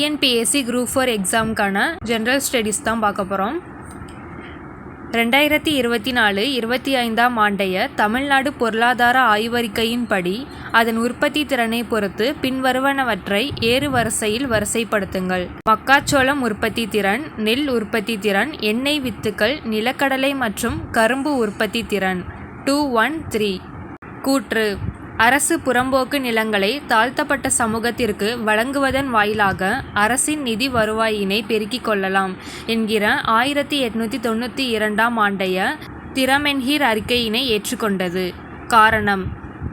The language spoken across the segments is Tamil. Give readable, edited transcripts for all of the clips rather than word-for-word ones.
டிஎன்பிஎஸ்சி குரூப் 4 எக்ஸாமுக்கான ஜென்ரல் ஸ்டடீஸ் தான் பார்க்க போகிறோம். 2024-25ஆம் ஆண்டைய தமிழ்நாடு பொருளாதார ஆய்வறிக்கையின்படி அதன் உற்பத்தி திறனை பொறுத்து பின்வருவனவற்றை ஏறு வரிசையில் வரிசைப்படுத்துங்கள். மக்காச்சோளம் உற்பத்தி திறன், நெல் உற்பத்தி திறன், எண்ணெய் வித்துக்கள், நிலக்கடலை மற்றும் கரும்பு உற்பத்தி திறன். 2-1-3. கூற்று: அரசு புறம்போக்கு நிலங்களை தாழ்த்தப்பட்ட சமூகத்திற்கு வழங்குவதன் வாயிலாக அரசின் நிதி வருவாயினை பெருக்கிக் கொள்ளலாம் என்கிற 1892ஆம் ஆண்டைய திறமென்ஹீர் அறிக்கையினை ஏற்றுக்கொண்டது. காரணம்: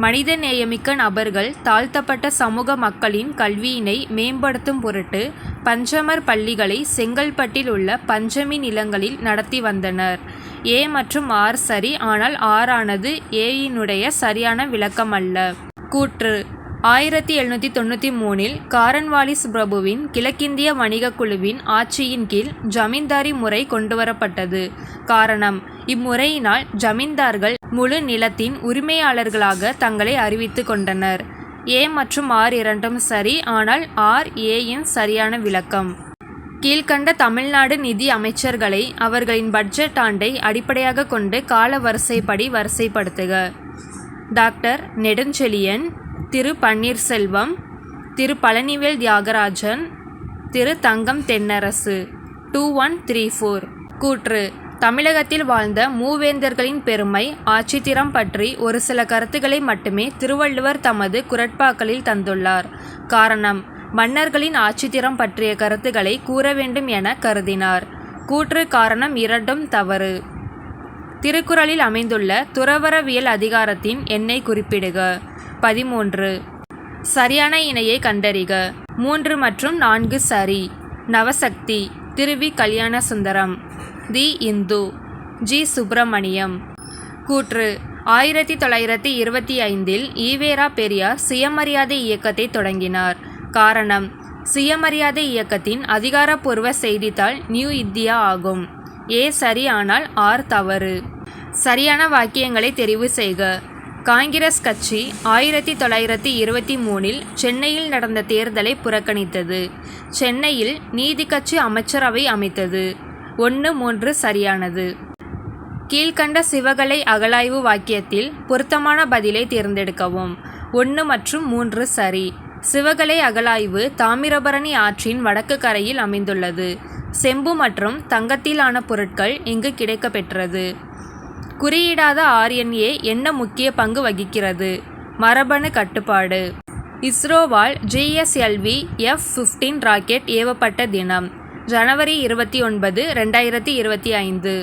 மனித நேயமிக்க நபர்கள் தாழ்த்தப்பட்ட சமூக மக்களின் கல்வியினை மேம்படுத்தும் பொருட்டு பஞ்சமர் பள்ளிகளை செங்கல்பட்டில் உள்ள பஞ்சமி நிலங்களில் நடத்தி வந்தனர். ஏ மற்றும் ஆர் சரி, ஆனால் ஆர் ஆனது ஏயினுடைய சரியான விளக்கம் அல்ல. கூற்று: 1793இல் காரன்வாலிஸ் பிரபுவின் கிழக்கிந்திய வணிக குழுவின் ஆட்சியின் கீழ் ஜமீன்தாரி முறை கொண்டுவரப்பட்டது. காரணம்: இம்முறையினால் ஜமீன்தார்கள் முழு நிலத்தின் உரிமையாளர்களாக தங்களை அறிவித்து கொண்டனர். ஏ மற்றும் ஆர் இரண்டும் சரி, ஆனால் ஆர் ஏயின் சரியான விளக்கம். கீழ்கண்ட தமிழ்நாடு நிதி அமைச்சர்களை அவர்களின் பட்ஜெட் ஆண்டை அடிப்படையாக கொண்டு கால வரிசைப்படி வரிசைப்படுத்துக. டாக்டர் நெடுஞ்செழியன், திரு பன்னீர்செல்வம், திரு பழனிவேல் தியாகராஜன், திரு தங்கம் தென்னரசு. 2-1-3-4. கூற்று: தமிழகத்தில் வாழ்ந்த மூவேந்தர்களின் பெருமை, ஆட்சித்திறம் பற்றி ஒரு சில கருத்துக்களை மட்டுமே திருவள்ளுவர் தமது குறட்பாக்களில் தந்துள்ளார். காரணம்: மன்னர்களின் ஆட்சித்திறம் பற்றிய கருத்துக்களை கூற வேண்டும் என கருதினார். கூற்று காரணம் இரண்டும் தவறு. திருக்குறளில் அமைந்துள்ள துறவறவியல் அதிகாரத்தின் எண்ணை குறிப்பிடுக. 13. சரியான இணையை கண்டறிக. 3 மற்றும் 4 சரி. Navasakthi, Thiru V. Kalyanasundaram. The Hindu, G. Subramaniam. கூற்று: 1925இல் ஈவேரா பெரியார் சுயமரியாதை இயக்கத்தை தொடங்கினார். காரணம்: சுயமரியாதை இயக்கத்தின் அதிகாரப்பூர்வ செய்தித்தாள் நியூ இந்தியா ஆகும். ஏ சரி, ஆனால் ஆர் தவறு. சரியான வாக்கியங்களை தெரிவு செய்க. காங்கிரஸ் கட்சி 1923இல் சென்னையில் நடந்த தேர்தலை புறக்கணித்தது. சென்னையில் நீதி கட்சி அமைச்சரவை அமைத்தது. 1-3 சரியானது. கீழ்கண்ட சிவகலை அகழாய்வு வாக்கியத்தில் பொருத்தமான பதிலை தேர்ந்தெடுக்கவும். 1 மற்றும் 3 சரி. சிவகலை அகழாய்வு தாமிரபரணி ஆற்றின் வடக்கு கரையில் அமைந்துள்ளது. செம்பு மற்றும் தங்கத்திலான பொருட்கள் இங்கு கிடைக்கப்பெற்றது. குறியீடாத RNA என்ன முக்கிய பங்கு வகிக்கிறது? மரபணு கட்டுப்பாடு. இஸ்ரோவால் GSLV F-15 ராக்கெட் ஏவப்பட்ட தினம் ஜனவரி 29, 2025.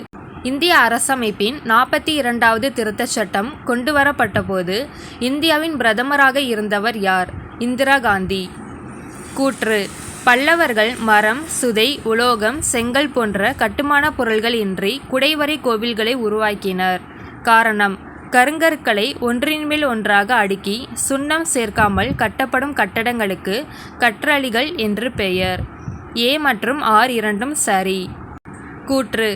இந்திய அரசமைப்பின் 42வது திருத்தச் சட்டம் கொண்டுவரப்பட்டபோது இந்தியாவின் பிரதமராக இருந்தவர் யார்? இந்திரா காந்தி. கூற்று: பல்லவர்கள் மரம், சுதை, உலோகம், செங்கல் போன்ற கட்டுமான பொருள்கள் இன்றி குடைவரை கோவில்களை உருவாக்கினர். காரணம்: கருங்கற்களை ஒன்றின் மேல் ஒன்றாக அடுக்கி சுண்ணம் சேர்க்காமல் கட்டப்படும் கட்டடங்களுக்கு கற்றளிகள் என்று பெயர். ஏ மற்றும் ஆர் இரண்டும் சரி. கூற்று: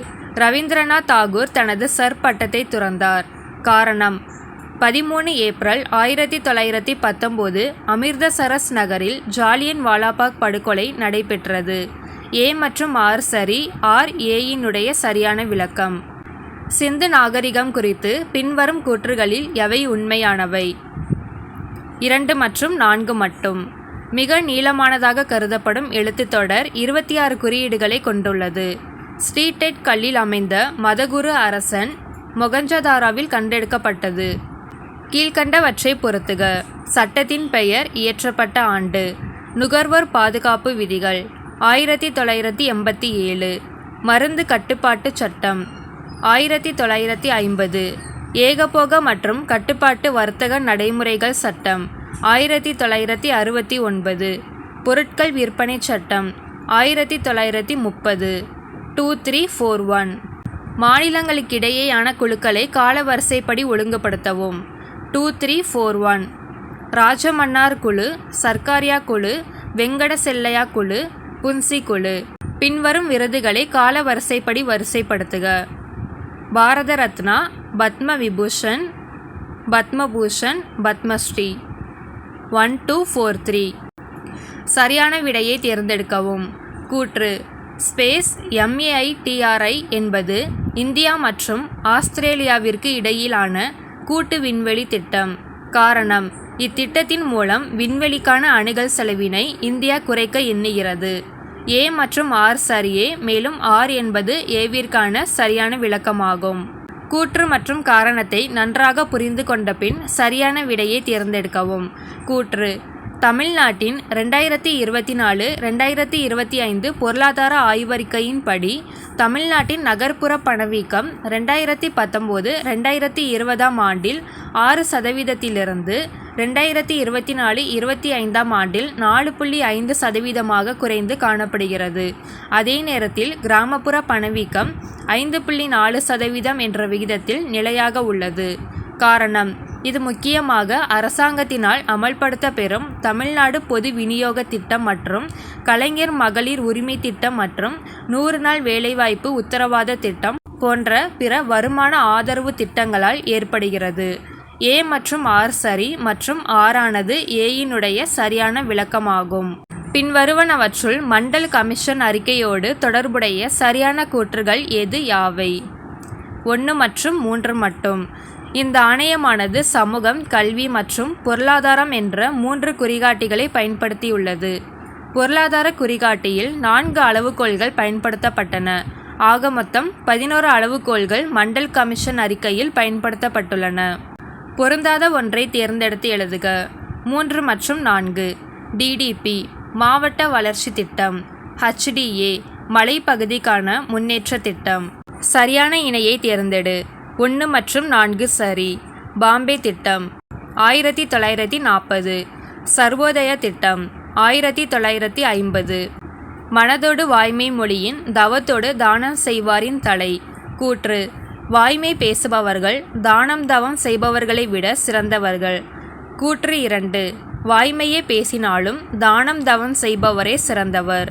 ரவீந்திரநாத் தாகூர் தனது சர் பட்டத்தை துறந்தார். காரணம்: 13 ஏப்ரல் 1919 அமிர்தசரஸ் நகரில் ஜாலியன் வாலாபாக் படுகொலை நடைபெற்றது. ஏ மற்றும் ஆர் சரி, ஆர் ஏயினுடைய சரியான விளக்கம். சிந்து நாகரிகம் குறித்து பின்வரும் கூற்றுகளில் எவை உண்மையானவை? 2 மற்றும் 4 மட்டும். மிக நீளமானதாக கருதப்படும் எழுத்துத்தொடர் 26 குறியீடுகளை கொண்டுள்ளது. ஸ்ரீடெட் கல்லில் அமைந்த மதகுரு அரசன் மொகஞ்சதாரோவில் கண்டெடுக்கப்பட்டது. கீழ்கண்டவற்றை பொறுத்துக. சட்டத்தின் பெயர், இயற்றப்பட்ட ஆண்டு. நுகர்வோர் பாதுகாப்பு விதிகள் 1987. மருந்து கட்டுப்பாட்டு சட்டம் 1950. ஏகபோக மற்றும் கட்டுப்பாட்டு வர்த்தக நடைமுறைகள் சட்டம் 1969. பொருட்கள் விற்பனை சட்டம் 1930. 2-3-4-1. மாநிலங்களுக்கிடையேயான குழுக்களை காலவரிசைப்படி ஒழுங்குபடுத்தவும். 2-3-4-1. ராஜமன்னார் குழு, சர்க்காரியா குழு, வெங்கட செல்லையா குழு, புன்சி குழு. பின்வரும் விருதுகளை காலவரிசைப்படி வரிசைப்படுத்துக. பாரத ரத்னா, பத்ம விபூஷன், பத்மபூஷன், பத்மஸ்ரீ. 1-2-4-3. சரியான விடையை தேர்ந்தெடுக்கவும். கூற்று ஸ்பேஸ் MAITRI என்பது இந்தியா மற்றும் ஆஸ்திரேலியாவிற்கு இடையிலான கூட்டு விண்வெளி திட்டம். காரணம், இத்திட்டத்தின் மூலம் விண்வெளிக்கான அணுகல் செலவினை இந்தியா குறைக்க எண்ணுகிறது. A மற்றும் R சரியே, மேலும் R என்பது Aவிற்கான சரியான விளக்கமாகும். கூற்று மற்றும் காரணத்தை நன்றாக புரிந்து கொண்ட பின் சரியான விடையை தேர்ந்தெடுக்கவும். கூற்று தமிழ்நாட்டின் 2024-2025 பொருளாதார ஆய்வறிக்கையின்படி தமிழ்நாட்டின் நகர்ப்புற பணவீக்கம் 2019-2020 ஆண்டில் 6% 2024-25 ஆண்டில் 4.5% குறைந்து காணப்படுகிறது. அதே நேரத்தில் கிராமப்புற பணவீக்கம் 5.4% என்ற விகிதத்தில் நிலையாக உள்ளது. காரணம், இது முக்கியமாக அரசாங்கத்தினால் அமல்படுத்த பெறும் தமிழ்நாடு பொது விநியோக திட்டம் மற்றும் கலைஞர் மகளிர் உரிமை திட்டம் மற்றும் 100 நாள் வேலைவாய்ப்பு உத்தரவாத திட்டம் போன்ற பிற வருமான ஆதரவு திட்டங்களால் ஏற்படுகிறது. A மற்றும் R சரி மற்றும் R ஆனது Aயினுடைய சரியான விளக்கமாகும். பின்வருவனவற்றுள் மண்டல் கமிஷன் அறிக்கையோடு தொடர்புடைய சரியான கூற்றுகள் எது யாவை? 1 மற்றும் 3 மட்டும். இந்த ஆணையமானது சமூகம், கல்வி மற்றும் பொருளாதாரம் என்ற 3 குறிகாட்டிகளை பயன்படுத்தியுள்ளது. பொருளாதார குறிகாட்டியில் 4 அளவுகோல்கள் பயன்படுத்தப்பட்டன. ஆக மொத்தம் 11 அளவுகோல்கள் மண்டல் கமிஷன் அறிக்கையில் பயன்படுத்தப்பட்டுள்ளன. பொருந்தாத ஒன்றை தேர்ந்தெடுத்து எழுதுக. 3 மற்றும் 4. DDP மாவட்ட வளர்ச்சி திட்டம். HDA மலைப்பகுதிக்கான முன்னேற்ற திட்டம். சரியான இணையை தேர்ந்தெடு. 1 மற்றும் 4 சரி. பாம்பே திட்டம் 1940. சர்வோதய திட்டம் 1950. மனதோடு வாய்மை மொழியின் தவத்தோடு தானம் செய்வாரின் தலை. கூற்று வாய்மை பேசுபவர்கள் தானம் தவம் செய்பவர்களை விட சிறந்தவர்கள். கூற்று 2 வாய்மையே பேசினாலும் தானம் தவம் செய்பவரே சிறந்தவர்.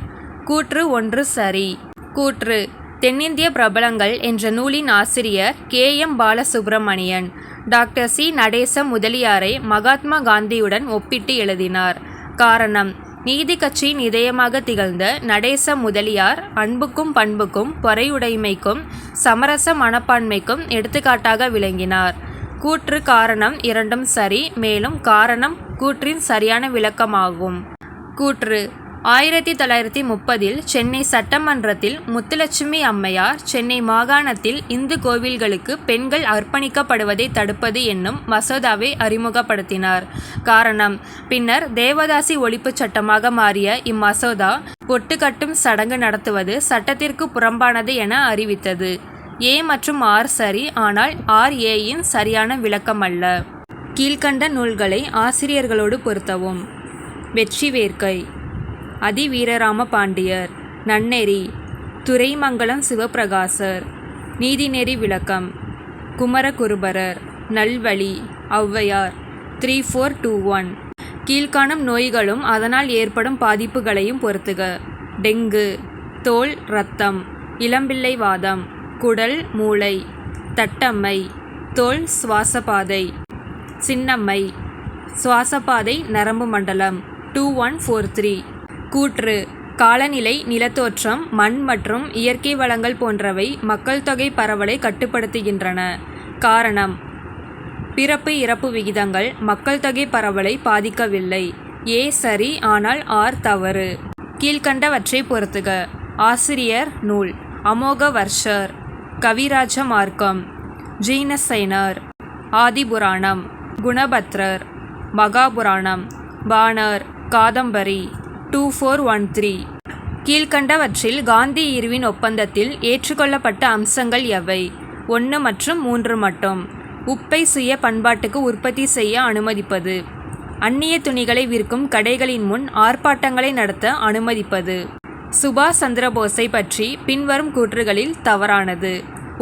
கூற்று 1 சரி. கூற்று தென்னிந்திய பிரபலங்கள் என்ற நூலின் ஆசிரியர் KM Balasubramanian doctor C Natesa முதலியாரை Mahatma காந்தியுடன் ஒப்பிட்டு எழுதினார். காரணம், நீதி கட்சியின் இதயமாக திகழ்ந்த நடேச முதலியார் அன்புக்கும் பண்புக்கும் பொறையுடைமைக்கும் சமரச மனப்பான்மைக்கும் எடுத்துக்காட்டாக விளங்கினார். கூற்று காரணம் இரண்டும் சரி, மேலும் காரணம் கூற்றின் சரியான விளக்கமாகும். கூற்று 1930 சென்னை சட்டமன்றத்தில் முத்துலட்சுமி அம்மையார் சென்னை மாகாணத்தில் இந்து கோவில்களுக்கு பெண்கள் அர்ப்பணிக்கப்படுவதை தடுப்பது என்னும் மசோதாவை அறிமுகப்படுத்தினார். காரணம், பின்னர் தேவதாசி ஒழிப்பு சட்டமாக மாறிய இம்மசோதா பொட்டு கட்டும் சடங்கு நடத்துவது சட்டத்திற்கு புறம்பானது என அறிவித்தது. A மற்றும் R சரி, ஆனால் R Aயின் சரியான விளக்கமல்ல. கீழ்கண்ட நூல்களை ஆசிரியர்களோடு பொருத்தவும். வெற்றி வேர்க்கை அதிவீரராம பாண்டியர். நன்னெறி துரைமங்கலம் சிவபிரகாசர். நீதிநெறி விளக்கம் குமரகுருபரர். நல்வழி ஔவையார். 3421. கீழ்காணும் நோய்களும் அதனால் ஏற்படும் பாதிப்புகளையும் பொறுத்துக. டெங்கு தோல் இரத்தம், இளம்பிள்ளை வாதம், குடல் மூளை, தட்டம்மை தோல் சுவாசபாதை, சின்னம்மை சுவாசபாதை நரம்பு மண்டலம். 2143. கூற்று காலநிலை, நிலத்தோற்றம், மண் மற்றும் இயற்கை வளங்கள் போன்றவை மக்கள் தொகை பரவலை கட்டுப்படுத்துகின்றன. காரணம், பிறப்பு இறப்பு விகிதங்கள் மக்கள் தொகை பரவலை பாதிக்கவில்லை. A சரி, ஆனால் R தவறு. கீழ்கண்டவற்றை பொறுத்துக. ஆசிரியர் நூல் அமோக வர்ஷர், கவிராஜ மார்க்கம், ஜீனசேனர். ஆதிபுராணம் குணபத்ரர், மகாபுராணம், பாணர், காதம்பரி. 2413. கீழ்கண்டவற்றில் காந்தி இர்வின் ஒப்பந்தத்தில் ஏற்றுக்கொள்ளப்பட்ட அம்சங்கள் எவை? 1 மற்றும் 3 மட்டும். உப்பை சுய பண்பாட்டுக்கு உற்பத்தி செய்ய அனுமதிப்பது. அந்நிய துணிகளை விற்கும் கடைகளின் முன் ஆர்ப்பாட்டங்களை நடத்த அனுமதிப்பது. சுபாஷ் சந்திரபோஸை பற்றி பின்வரும் கூற்றுகளில் தவறானது.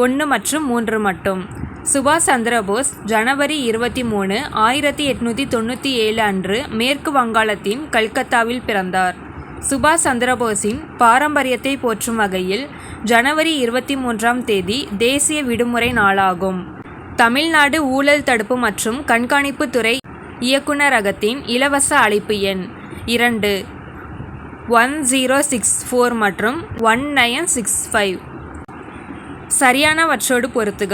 1 மற்றும் 3 மட்டும். சுபாஷ் சந்திரபோஸ் ஜனவரி 23, 1897 அன்று மேற்கு வங்காளத்தின் கல்கத்தாவில் பிறந்தார். சுபாஷ் சந்திரபோஸின் பாரம்பரியத்தை போற்றும் வகையில் ஜனவரி 23ஆம் தேதி தேசிய விடுமுறை நாளாகும். தமிழ்நாடு ஊழல் தடுப்பு மற்றும் கண்காணிப்பு துறை இயக்குநரகத்தின் இலவச அழைப்பு எண் 2 1064 மற்றும் 1965. சரியானவற்றோடு பொருத்துக.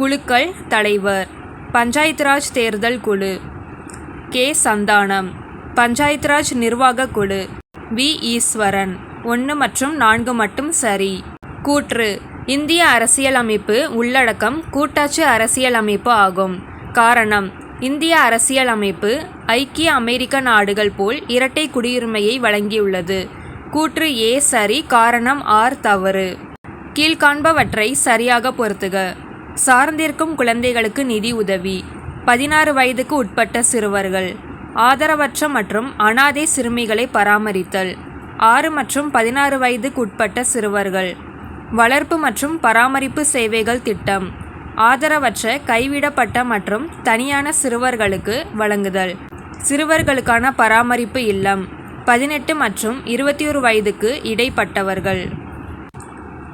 குழுக்கள் தலைவர் பஞ்சாயத்து ராஜ் தேர்தல் குழு கே. சந்தானம். பஞ்சாயத்து ராஜ் நிர்வாக குழு வி. ஈஸ்வரன். 1 மற்றும் 4 மட்டும் சரி. கூற்று: இந்திய அரசியலமைப்பு உள்ளடக்கம் கூட்டாட்சி அரசியலமைப்பு ஆகும். காரணம்: இந்திய அரசியலமைப்பு ஐக்கிய அமெரிக்க நாடுகள் போல் இரட்டை குடியுரிமையை வழங்கியுள்ளது. கூற்று ஏ சரி, காரணம் ஆர் தவறு. கீழ்காண்பவற்றை சரியாக பொருத்துக. சார்ந்திருக்கும் குழந்தைகளுக்கு நிதி உதவி, 16 வயதுக்கு உட்பட்ட சிறுவர்கள், ஆதரவற்ற மற்றும் அனாதை சிறுமிகளை பராமரித்தல், 6 மற்றும் 16 வயதுக்கு உட்பட்ட சிறுவர்கள், வளர்ப்பு மற்றும் பராமரிப்பு சேவைகள் திட்டம், ஆதரவற்ற கைவிடப்பட்ட மற்றும் தனியான சிறுவர்களுக்கு வழங்குதல், சிறுவர்களுக்கான பராமரிப்பு இல்லம், 18 மற்றும் 21 வயதுக்கு இடைப்பட்டவர்கள்.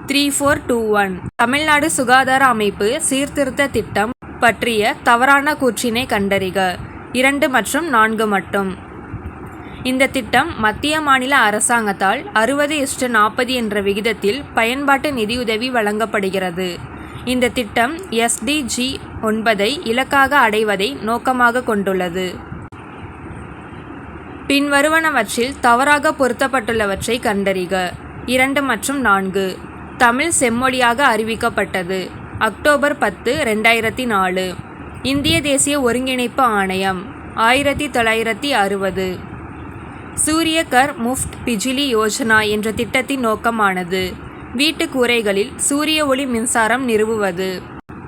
3421 தமிழ்நாடு சுகாதார அமைப்பு சீர்திருத்த திட்டம் பற்றிய தவறான கூற்றினை கண்டறிக. 2 மற்றும் 4 மட்டும். இந்த திட்டம் மத்திய மாநில அரசாங்கத்தால் 60:40 என்ற விகிதத்தில் பயன்பாட்டு நிதியுதவி வழங்கப்படுகிறது. இந்த திட்டம் SDG 9 இலக்காக அடைவதை நோக்கமாக கொண்டுள்ளது. பின்வருவனவற்றில் தவறாக பொருத்தப்பட்டுள்ளவற்றை கண்டறிக. 2 மற்றும் 4. தமிழ் செம்மொழியாக அறிவிக்கப்பட்டது அக்டோபர் 10, 2004. இந்திய தேசிய ஒருங்கிணைப்பு ஆணையம் 1960. சூரிய கர் முஃப்ட் பிஜிலி யோஜனா என்ற திட்டத்தின் நோக்கமானது வீட்டு கூரைகளில் சூரிய ஒளி மின்சாரம் நிறுவுவது.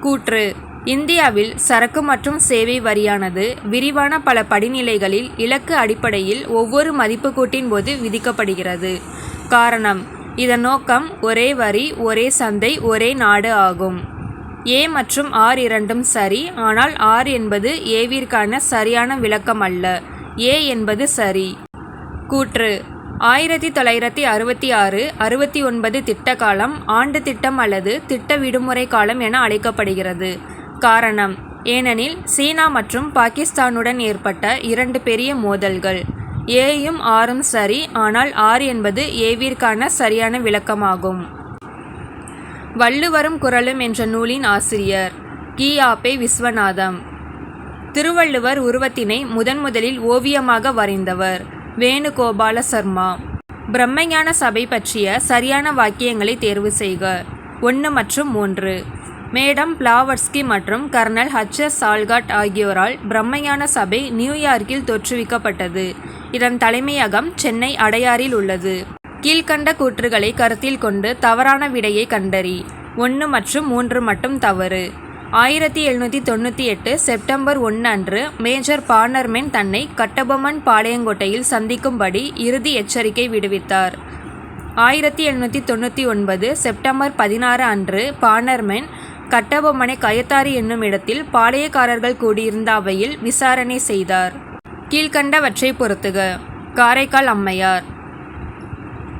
கூற்று: இந்தியாவில் சரக்கு மற்றும் சேவை வரியானது விரிவான பல படிநிலைகளில் இலக்கு அடிப்படையில் ஒவ்வொரு மதிப்புக்கூட்டின் போது விதிக்கப்படுகிறது. காரணம்: இதன் நோக்கம் ஒரே வரி, ஒரே சந்தை, ஒரே நாடு ஆகும். ஏ மற்றும் ஆர் இரண்டும் சரி, ஆனால் ஆர் என்பது ஏவிற்கான சரியான விளக்கம் அல்ல. ஏ என்பது சரி. கூற்று: 1966-69 திட்ட காலம் ஆண்டு திட்டம் அல்லது திட்ட விடுமுறை காலம் என அழைக்கப்படுகிறது. காரணம்: ஏனெனில் சீனா மற்றும் பாகிஸ்தானுடன் ஏற்பட்ட 2 பெரிய மோதல்கள். ஏயும் ஆரும் சரி, ஆனால் ஆர் என்பது ஏவிற்கான சரியான விளக்கமாகும். வள்ளுவரும் குறளும் என்ற நூலின் ஆசிரியர் கி.ஆ.பெ. விஸ்வநாதம். திருவள்ளுவர் உருவத்தினை முதலில் ஓவியமாக வரைந்தவர் வேணுகோபால சர்மா. பிரம்மஞான சபை பற்றிய சரியான வாக்கியங்களை தேர்வு செய்க. 1 மற்றும் 3. மேடம் பிளாவட்ஸ்கி மற்றும் கர்னல் H.S. ஆல்காட் ஆகியோரால் பிரம்மஞான சபை நியூயார்க்கில் தோற்றுவிக்கப்பட்டது. இதன் தலைமையகம் சென்னை அடையாறில் உள்ளது. கீழ்கண்ட கூற்றுகளை கருத்தில் கொண்டு தவறான விடையை கண்டறி. 1 மற்றும் 3 மட்டும் தவறு. 1798 செப்டம்பர் 1 அன்று மேஜர் பார்னர்மென் தன்னை கட்டபொம்மன் பாளையங்கோட்டையில் சந்திக்கும்படி இறுதி எச்சரிக்கை விடுவித்தார். 1799 செப்டம்பர் 16 அன்று பார்னர்மென் கட்டபொம்மனை கயத்தாறு என்னும் இடத்தில் பாளையக்காரர்கள் கூடியிருந்த அவையில் விசாரணை செய்தார். கீழ்கண்டவற்றை பொருத்துக. காரைக்கால் அம்மையார்.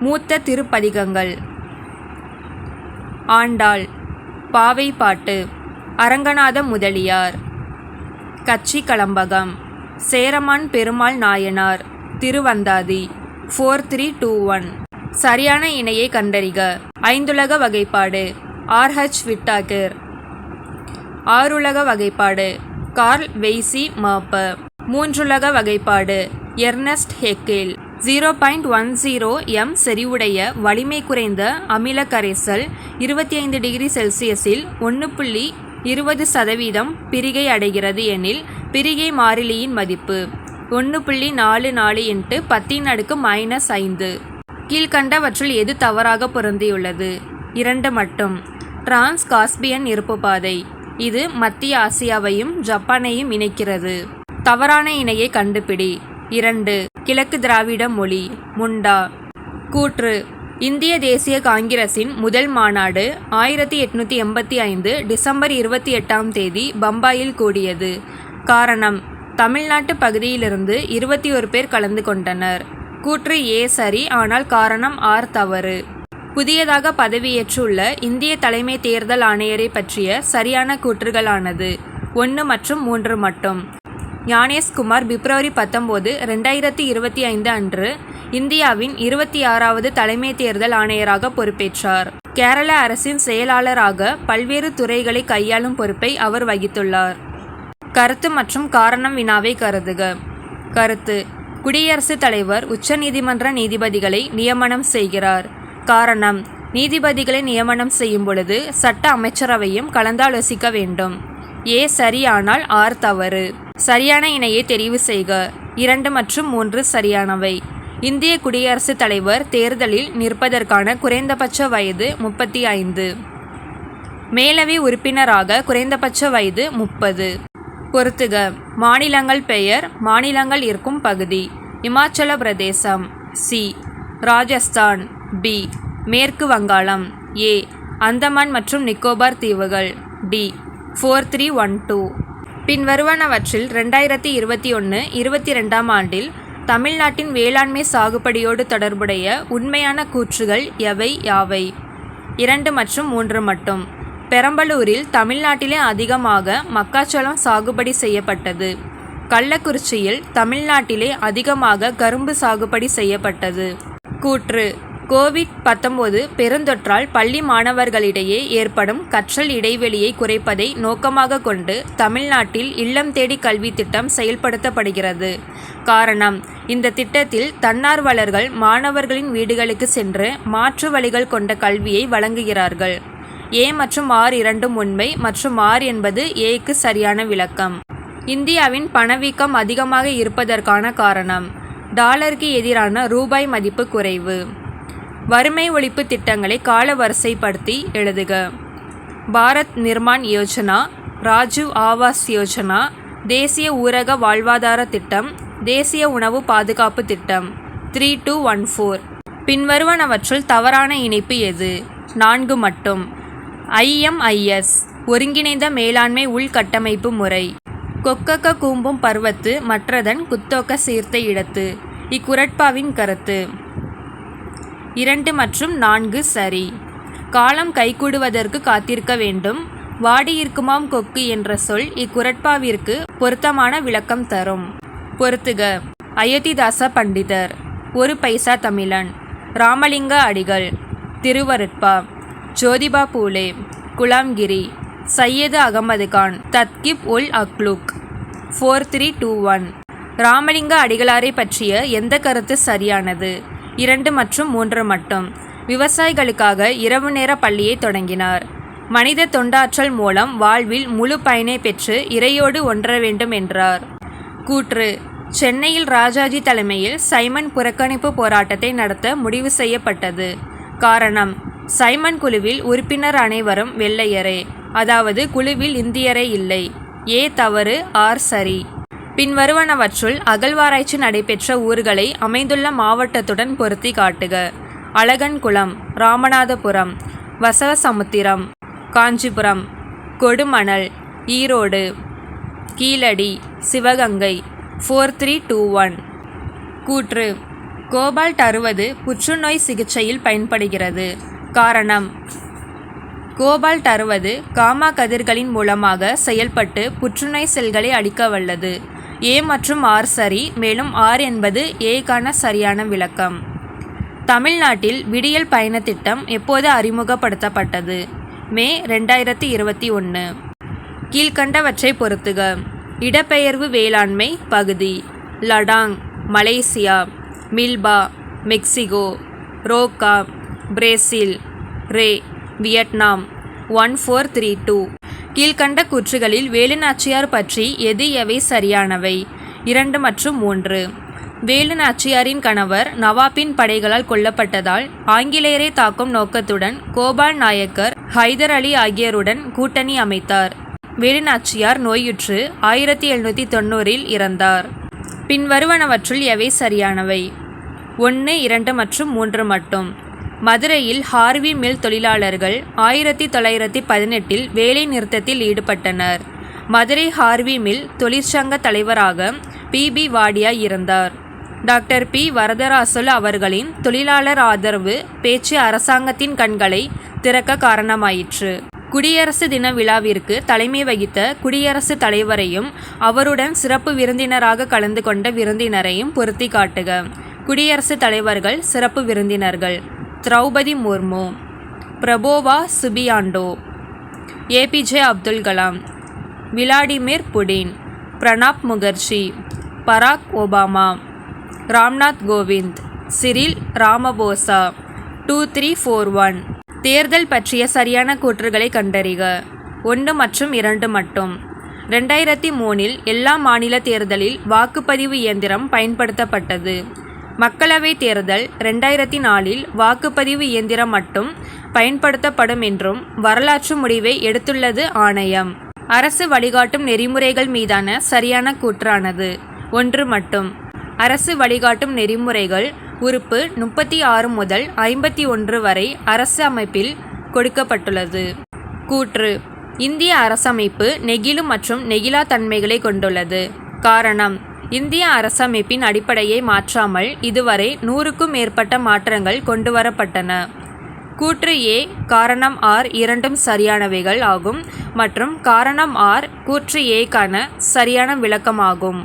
மூத்த திருப்பதிகங்கள்: ஆண்டாள், பாவை பாட்டு, அரங்கநாத முதலியார், கச்சி கலம்பகம், சேரமான் பெருமாள் நாயனார், திருவந்தாதி. 4321 சரியான இணையை கண்டறிக. 5உலக வகைப்பாடு R.H. விட்டாகர். 6உலக வகைப்பாடு கார்ல் வெய்சி மாப்பர். 3உலக வகைப்பாடு எர்னஸ்ட் ஹெக்கேல். 0.10 m செறிவுடைய வலிமை குறைந்த அமில கரைசல் 25 டிகிரி செல்சியஸில் 1.20% பிரிகை அடைகிறது எனில் பிரிகை மாறிலியின் மதிப்பு 1.44 × 10⁻⁻5. கீழ்கண்டவற்றில் எது தவறாக பொருந்தியுள்ளது? 2 மட்டும். டிரான்ஸ் காஸ்பியன் இருப்பு பாதை. இது மத்திய ஆசியாவையும் ஜப்பானையும் இணைக்கிறது. தவறான இணையை கண்டுபிடி. 2 கிழக்கு திராவிட மொழி. முண்டா. கூற்று: இந்திய தேசிய காங்கிரசின் முதல் மாநாடு 1885 டிசம்பர் 28 பம்பாயில் கூடியது. காரணம்: தமிழ்நாட்டு பகுதியிலிருந்து 21 பேர் கலந்து கொண்டனர். கூற்று ஏ சரி, ஆனால் காரணம் ஆர் தவறு. புதியதாக பதவியேற்றுள்ள இந்திய தலைமை தேர்தல் ஆணையரை பற்றிய சரியான கூற்றுகளானது 1 மற்றும் 3 மட்டும். ஞானேஷ்குமார் பிப்ரவரி 19, 2025 அன்று இந்தியாவின் 26வது தலைமை தேர்தல் ஆணையராக பொறுப்பேற்றார். கேரள அரசின் செயலாளராக பல்வேறு துறைகளை கையாளும் பொறுப்பை அவர் வகித்துள்ளார். கருத்து மற்றும் காரணம் வினாவை கருதுக. கருத்து: குடியரசுத் தலைவர் உச்சநீதிமன்ற நீதிபதிகளை நியமனம் செய்கிறார். காரணம்: நீதிபதிகளை நியமனம் செய்யும் பொழுது சட்ட அமைச்சரவையும் கலந்தாலோசிக்க வேண்டும். ஏ சரியானால் ஆர் தவறு. சரியான இணையை தெரிவு செய்க. 2 மற்றும் 3 சரியானவை. இந்திய குடியரசுத் தலைவர் தேர்தலில் நிற்பதற்கான குறைந்தபட்ச வயது 35. மேலவை உறுப்பினராக குறைந்தபட்ச வயது 30. பொறுத்துக. மாநிலங்கள் பெயர். மாநிலங்கள் இருக்கும் பகுதி: இமாச்சல பிரதேசம். சி. ராஜஸ்தான். பி. மேற்கு வங்காளம். ஏ. அந்தமான் மற்றும் நிக்கோபார் தீவுகள். டி. 4312. பின்வருவனவற்றில் 2021-22 ஆண்டில் தமிழ்நாட்டின் வேளாண்மை சாகுபடியோடு தொடர்புடைய உண்மையான கூற்றுகள் எவை யாவை? 2 மற்றும் 3 மட்டும். பெரம்பலூரில் தமிழ்நாட்டிலே அதிகமாக மக்காச்சோளம் சாகுபடி செய்யப்பட்டது. கள்ளக்குறிச்சியில் தமிழ்நாட்டிலே அதிகமாக கரும்பு சாகுபடி செய்யப்பட்டது. கூற்று: கோவிட்-19 பெருந்தொற்றால் பள்ளி மாணவர்களிடையே ஏற்படும் கற்றல் இடைவெளியை குறைப்பதை நோக்கமாக கொண்டு தமிழ்நாட்டில் இல்லம் தேடி கல்வி திட்டம் செயல்படுத்தப்படுகிறது. காரணம்: இந்த திட்டத்தில் தன்னார்வலர்கள் மாணவர்களின் வீடுகளுக்கு சென்று மாற்று வழிகள் கொண்ட கல்வியை வழங்குகிறார்கள். ஏ மற்றும் ஆர் இரண்டும் உண்மை மற்றும் ஆர் என்பது ஏக்கு சரியான விளக்கம். இந்தியாவின் பணவீக்கம் அதிகமாக இருப்பதற்கான காரணம்: டாலருக்கு எதிரான ரூபாய் மதிப்பு குறைவு. வறுமை ஒழிப்பு திட்டங்களை கால வரிசைப்படுத்தி எழுதுக. பாரத் நிர்மான் யோஜனா, ராஜீவ் ஆவாஸ் யோஜனா, தேசிய ஊரக வாழ்வாதார திட்டம், தேசிய உணவு பாதுகாப்பு திட்டம். 3214. பின்வருவனவற்றுள் தவறான இணைப்பு எது? 4 மட்டும். IMIS ஒருங்கிணைந்த மேலாண்மை உள்கட்டமைப்பு முறை. கொக்கக்க கூம்பும் பருவத்து மற்றதன் குத்தொக்க சீர்த்த இடத்து. இக்குறட்பாவின் கருத்து. 2 மற்றும் 4 சரி. காலம் கைகூடுவதற்கு காத்திருக்க வேண்டும். வாடியிருக்குமாம் கொக்கு என்ற சொல் இக்குறட்பாவிற்கு பொருத்தமான விளக்கம் தரும். பொறுத்துக. அயோத்திதாச பண்டிதர், 1 பைசா தமிழன், ராமலிங்க அடிகள், திருவருட்பா, ஜோதிபா பூலே, குலாம்கிரி, சையது அகமது கான், தத்கிப் உல் அக்லுக். 4321. ராமலிங்க அடிகளாரை பற்றிய எந்த கருத்து சரியானது? 2 மற்றும் 3 மட்டும். விவசாயிகளுக்காக இரவு நேர பள்ளியை தொடங்கினார். மனித தொண்டாற்றல் மூலம் வாழ்வில் முழு பயனை பெற்று இறையோடு ஒன்ற வேண்டும் என்றார். கூற்று: சென்னையில் ராஜாஜி தலைமையில் சைமன் புறக்கணிப்பு போராட்டத்தை நடத்த முடிவு செய்யப்பட்டது. காரணம்: சைமன் குழுவில் உறுப்பினர் அனைவரும் வெள்ளையரே, அதாவது குழுவில் இந்தியரே இல்லை. ஏ தவறு, ஆர் சரி. பின்வருவனவற்றுள் அகழ்வாராய்ச்சி நடைபெற்ற ஊர்களை அமைந்துள்ள மாவட்டத்துடன் பொருத்தி காட்டுக. அழகன்குளம், ராமநாதபுரம், வசவசமுத்திரம், காஞ்சிபுரம், கொடுமணல், ஈரோடு, கீழடி, சிவகங்கை. 4321. கூற்று: கோபால்ட் 60 புற்றுநோய் சிகிச்சையில் பயன்படுகிறது. காரணம்: கோபால்ட் 60 காமா கதிர்களின் மூலமாக செயல்பட்டு புற்றுநோய் செல்களை அழிக்க வல்லது. ஏ மற்றும் ஆர் சரி. மேலும் ஆர் என்பது ஏக்கான சரியான விளக்கம். தமிழ்நாட்டில் விடியல் பயண திட்டம் எப்போது அறிமுகப்படுத்தப்பட்டது? மே 2021. கீழ்கண்டவற்றை பொறுத்துக. இடப்பெயர்வு வேளாண்மை பகுதி: Ladang, Malaysia, மில்பா, Mexico, Roca, Brazil, ரே, வியட்நாம். 1432. கீழ்கண்ட கூற்றுகளில் வேலுநாச்சியார் பற்றி எது எவை சரியானவை? 2 மற்றும் 3. வேலுநாச்சியாரின் கணவர் நவாபின் படைகளால் கொல்லப்பட்டதால் ஆங்கிலேயரை தாக்கும் நோக்கத்துடன் கோபால் நாயக்கர், ஹைதர் அலி ஆகியோருடன் கூட்டணி அமைத்தார். வேலுநாச்சியார் நோயுற்று 1790 இறந்தார். பின்வருவனவற்றுள் எவை சரியானவை? 1, 2 மற்றும் 3 மட்டும். மதுரையில் ஹார்வி மில் தொழிலாளர்கள் 1918 வேலை நிறுத்தத்தில் ஈடுபட்டனர். மதுரை ஹார்வி மில் தொழிற்சங்க தலைவராக PB வாடியா இருந்தார். Doctor P. வரதராசலு அவர்களின் தொழிலாளர் ஆதரவு பேச்சு அரசாங்கத்தின் கண்களை திறக்க காரணமாயிற்று. குடியரசு தின விழாவிற்கு தலைமை வகித்த குடியரசுத் தலைவரையும் அவருடன் சிறப்பு விருந்தினராக கலந்து கொண்ட விருந்தினரையும் பொருத்தி காட்டுக. குடியரசுத் தலைவர்கள் சிறப்பு விருந்தினர்கள்: Droupadi Murmu, Prabowo Subianto, APJ Abdul Kalam, Vladimir Putin, Pranab Mukherjee, Barack Obama, Ramnath Kovind, Cyril Ramaphosa. 2341 தேர்தல் பற்றிய சரியான கூற்றுகளை கண்டறிக. 1 மற்றும் 2 மட்டும். 2003 எல்லா மாநில தேர்தலில் வாக்குப்பதிவு இயந்திரம் பயன்படுத்தப்பட்டது. மக்களவைத் தேர்தல் 2004 வாக்குப்பதிவு இயந்திரம் மட்டும் பயன்படுத்தப்படும் என்றும் வரலாற்று முடிவை எடுத்துள்ளது ஆணையம். அரசு வழிகாட்டும் நெறிமுறைகள் மீதான சரியான கூற்றானது. 1 மட்டும். அரசு வழிகாட்டும் நெறிமுறைகள் உறுப்பு 36 முதல் 51 வரை அரசு அமைப்பில் கொடுக்கப்பட்டுள்ளது. கூற்று: இந்திய அரசமைப்பு நெகிழும் மற்றும் நெகிழா தன்மைகளை கொண்டுள்ளது. காரணம்: இந்திய அரசமைப்பின் அடிப்படையை மாற்றாமல் இதுவரை 100க்கும் மேற்பட்ட மாற்றங்கள் கொண்டுவரப்பட்டன. கூற்று ஏ காரணம் ஆர் இரண்டும் சரியானவைகள் ஆகும் மற்றும் காரணம் ஆர் கூற்று ஏக்கான சரியான விளக்கமாகும்.